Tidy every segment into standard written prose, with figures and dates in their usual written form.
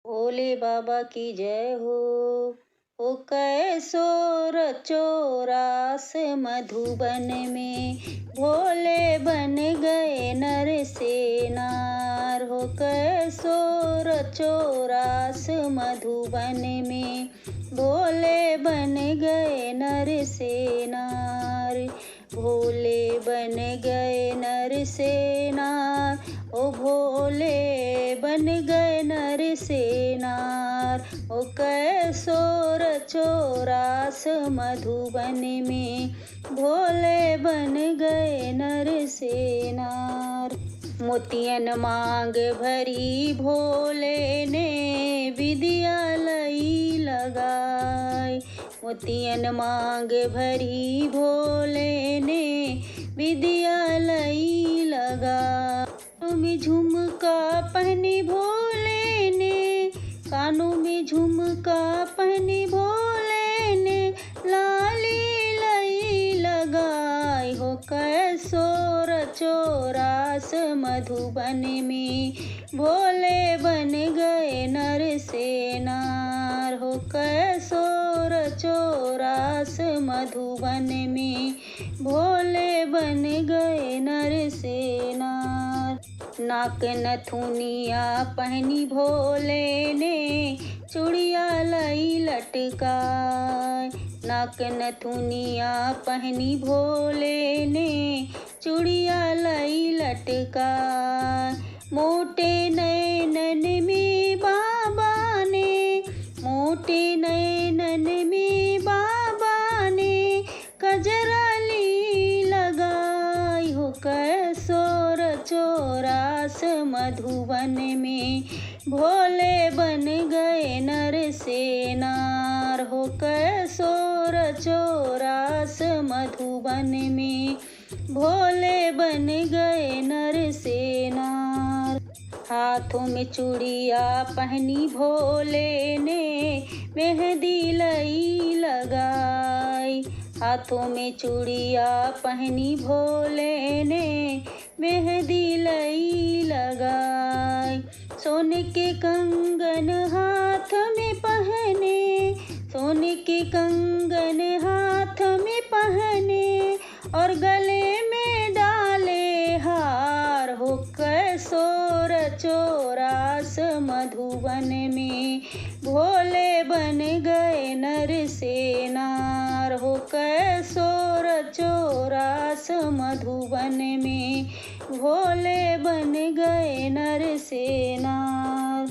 भोले बाबा की जय हो। ओ कैसो रचो रास मधुबन में, भोले बन गए नर से नार। हो कैसो रचो रास मधुबन में, भोले बन गए नर से नार। भोले बन गए नर से नार, ओ भोले बन गए नर से नार। ओ कैसो रचो रास मधुबन में, भोले बन गए नर से नार। मोतियन मांग भरी भोले ने, विद्या लई लगाई। मोतियन मांग भरी भोले ने, विद्या लई लगाई। कानों में झुमका पहनी भोले ने, कानों में झुमका पहनी भोले ने, लाली लई लगाई। हो कैसो रचो रास मधुबन में, भोले बन गए नर से नार। हो कैसो रचो रास मधुबन में, भोले बन गए नर से नार। नाक नथुनिया पहनी भोले ने, चूड़िया लई लटकाई। नाक नथुनिया पहनी भोले ने, चूड़िया लई लटकाई। मोटे नैनन में बाबा ने, मोटे नैनन में बाबा ने, कजरा ली लगाई। हो कैसो रचो रास मधुबन में, भोले बन गए नर से नार। हो कैसो रचो रास मधुबन में, भोले बन गए नर से नार। हाथों में चूड़िया पहनी भोले ने, मेहंदी लई लगाई। हाथों में चूड़िया पहनी भोले ने, मेहंदी लई लगाई। सोने के कंगन हाथ में पहने, सोने के कंगन हाथ में पहने, और गले में डाले हार। हो कैसो रचो रास मधुबन में, भोले बन गए नर से नार। हो कैसो रचो रास मधुबन में, भोले बन गए नर से नार।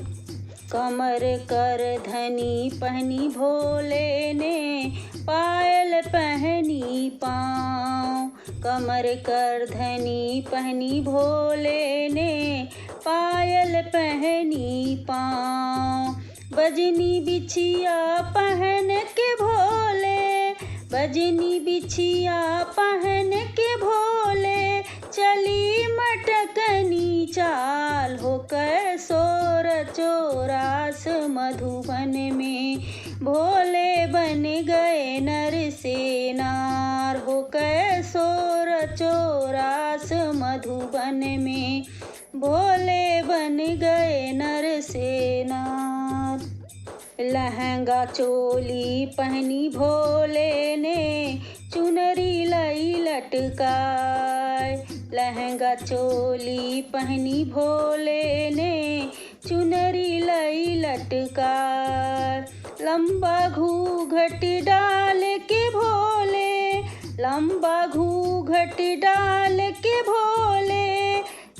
कमर कर धनी पहनी भोले ने, पायल पहनी पाँव। कमर कर धनी पहनी भोले ने, पायल पहनी पाँव। बजनी बिछिया पहन के भोले, बजनी बिछिया पहन के भोले, चली मटकनी चाल। हो कैसो रचो रास मधुबन में, भोले बन गए नर से नार। हो कैसो रचो रास मधुबन में, भोले बन गए नर से नार। लहंगा चोली पहनी भोले ने, चुनरी लई लटकाई। लहंगा चोली पहनी भोले ने, चुनरी लई लटकाई। लंबा घूंघट डाल के भोले, लंबा घूंघट डाल के भोले,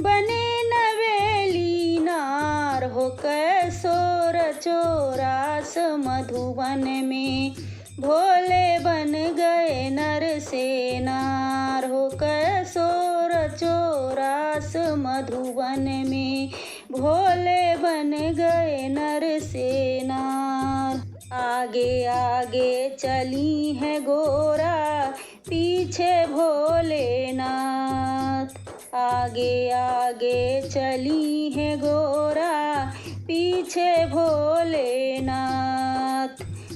बने नवेली नार। हो कैसो रचो रास मधुबन में, भोले बन गए नर से नार। हो कैसो रचो रास मधुबन में, भोले बन गए नर से नार। आगे आगे चली है गोरा, पीछे भोलेनाथ। आगे आगे चली है गोरा, पीछे भोलेनाथ।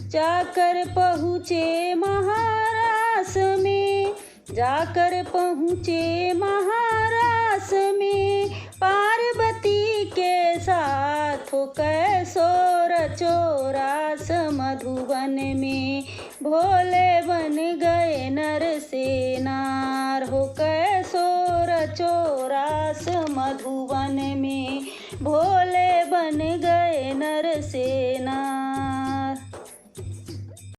जाकर पहुँचे महाराष्ट्र में, जाकर पहुँचे महाराष्ट्र में, पार्वती के साथ हो कैसे कैसो रचो रास मधुवन में, भोले बन गए नर से नार हो। कैसो रचो रास मधुवन में, भोले बन गए नर से नार।